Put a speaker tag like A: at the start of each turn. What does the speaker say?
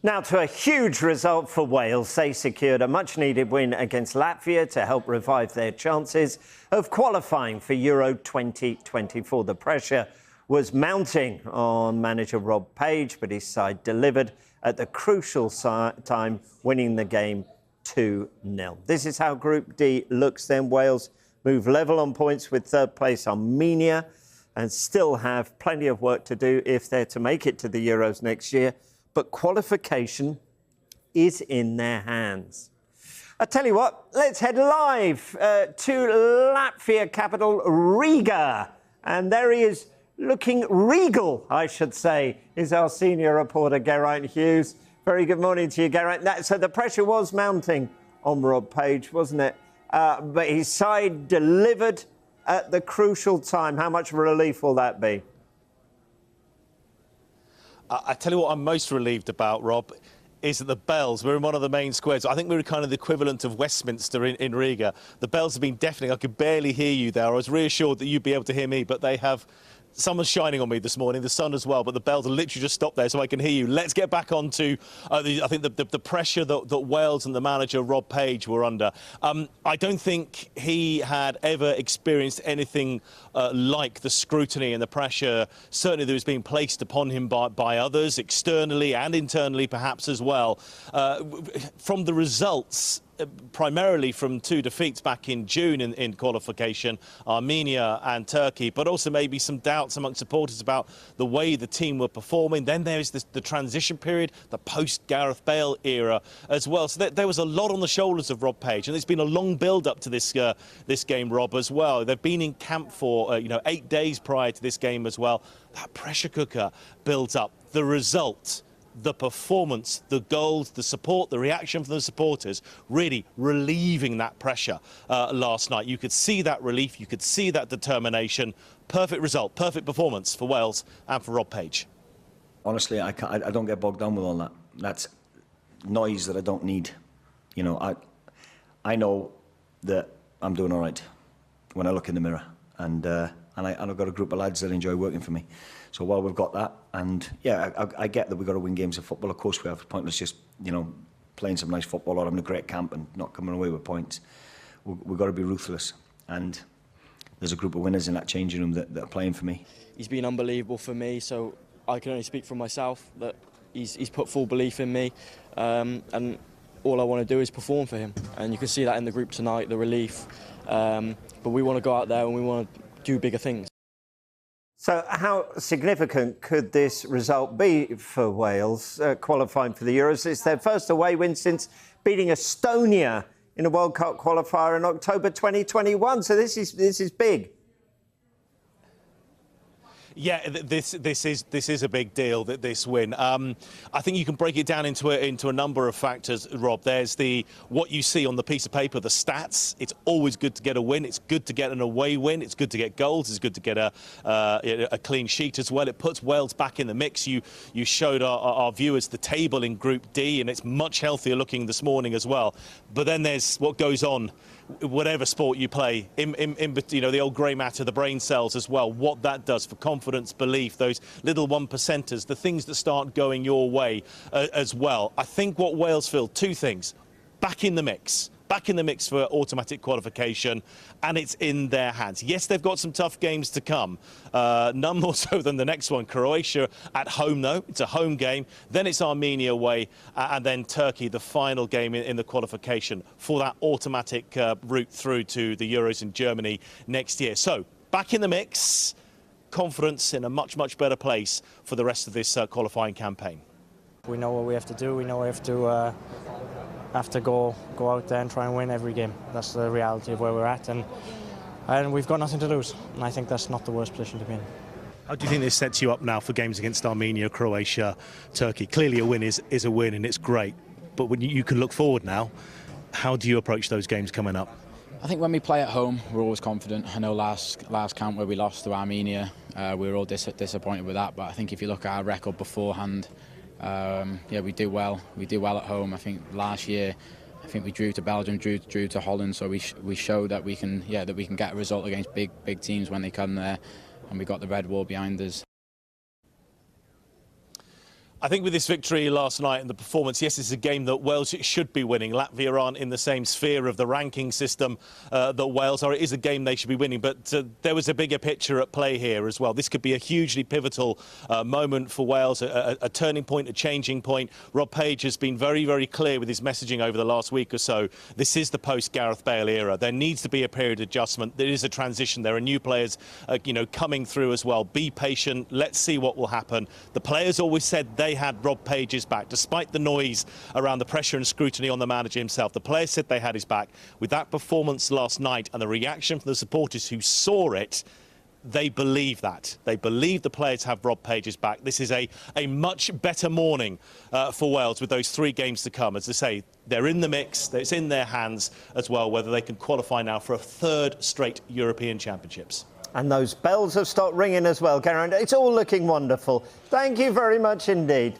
A: Now to a huge result for Wales. They secured a much-needed win against Latvia to help revive their chances of qualifying for Euro 2024. The pressure was mounting on manager Rob Page, but his side delivered at the crucial time, winning the game 2-0. This is how Group D looks then. Wales move level on points with third place Armenia and still have plenty of work to do if they're to make it to the Euros next year. But qualification is in their hands. I tell you what, let's head live to Latvia capital Riga. And there he is, looking regal, I should say, is our senior reporter, Geron Hughes. Very good morning to you, Geron. So the pressure was mounting on Rob Page, wasn't it? But his side delivered at the crucial time. How much of a relief will that be?
B: I tell you what I'm most relieved about, Rob, is that the bells, we're in one of the main squares. I think we're kind of the equivalent of Westminster in Riga. The bells have been deafening. I could barely hear you there. I was reassured that you'd be able to hear me, but they have... Someone's shining on me this morning, the sun as well, but the bells are literally just stopped there so I can hear you. Let's get back on to, I think, the pressure that Wales and the manager, Rob Page, were under. I don't think he had ever experienced anything like the scrutiny and the pressure, certainly that was being placed upon him by others, externally and internally perhaps as well. From the results, primarily from two defeats back in June in qualification, Armenia and Turkey, but also maybe some doubts among supporters about the way the team were performing. Then there's the transition period, the post-Gareth Bale era as well. So there was a lot on the shoulders of Rob Page, and there's been a long build-up to this game, Rob, as well. They've been in camp for 8 days prior to this game as well. That pressure cooker builds up. The result, the performance, the goals, the support, the reaction from the supporters, really relieving that pressure last night. You could see that relief, you could see that determination. Perfect result, perfect performance for Wales and for Rob Page.
C: Honestly, I don't get bogged down with all that. That's noise that I don't need. You know, I know that I'm doing all right when I look in the mirror, and I've got a group of lads that enjoy working for me. So while we've got that, and yeah, I get that we've got to win games of football. Of course we have. Pointless just, playing some nice football or having a great camp and not coming away with points. We've got to be ruthless. And there's a group of winners in that changing room that are playing for me.
D: He's been unbelievable for me, so I can only speak for myself that he's put full belief in me. And all I want to do is perform for him. And you can see that in the group tonight, the relief. But we want to go out there and we want to do bigger things.
A: So how significant could this result be for Wales qualifying for the Euros? It's their first away win since beating Estonia in a World Cup qualifier in October 2021. So this is big.
B: Yeah, this is a big deal, this win. I think you can break it down into a number of factors, Rob. There's what you see on the piece of paper, the stats. It's always good to get a win. It's good to get an away win. It's good to get goals. It's good to get a clean sheet as well. It puts Wales back in the mix. You showed our viewers the table in Group D, and it's much healthier looking this morning as well. But then there's what goes on, whatever sport you play, in the old grey matter, the brain cells as well, what that does for confidence, belief, those little 1%ers, the things that start going your way as well. I think what Wales feel, two things: back in the mix for automatic qualification, and it's in their hands. Yes, they've got some tough games to come, none more so than the next one. Croatia at home, though. It's a home game. Then it's Armenia away, and then Turkey, the final game in the qualification for that automatic route through to the Euros in Germany next year. So, back in the mix, confidence in a much, much better place for the rest of this qualifying campaign.
D: We know what we have to do. We know we have to go out there and try and win every game. That's the reality of where we're at, and we've got nothing to lose. And I think that's not the worst position to be in.
B: How do you think this sets you up now for games against Armenia, Croatia, Turkey? Clearly a win is a win, and it's great. But when you can look forward now, how do you approach those games coming up?
E: I think when we play at home, we're always confident. I know last camp where we lost to Armenia, we were all disappointed with that. But I think if you look at our record beforehand, we do well. We do well at home. I think last year, we drew to Belgium, drew to Holland. So we show that we can get a result against big teams when they come there, and we got the red wall behind us.
B: I think with this victory last night and the performance, yes, it's a game that Wales should be winning. Latvia aren't in the same sphere of the ranking system that Wales are. It is a game they should be winning, but there was a bigger picture at play here as well. This could be a hugely pivotal moment for Wales, a turning point, a changing point. Rob Page has been very, very clear with his messaging over the last week or so. This is the post-Gareth Bale era. There needs to be a period of adjustment. There is a transition. There are new players, coming through as well. Be patient. Let's see what will happen. The players always said they had Rob Page's back, despite the noise around the pressure and scrutiny on the manager himself. The players said they had his back. With that performance last night and the reaction from the supporters who saw it, they believe that. They believe the players have Rob Page's back. This is a much better morning for Wales with those 3 games to come. As I say, they're in the mix. It's in their hands as well, whether they can qualify now for a 3rd straight European Championships.
A: And those bells have stopped ringing as well, Geron. It's all looking wonderful. Thank you very much indeed.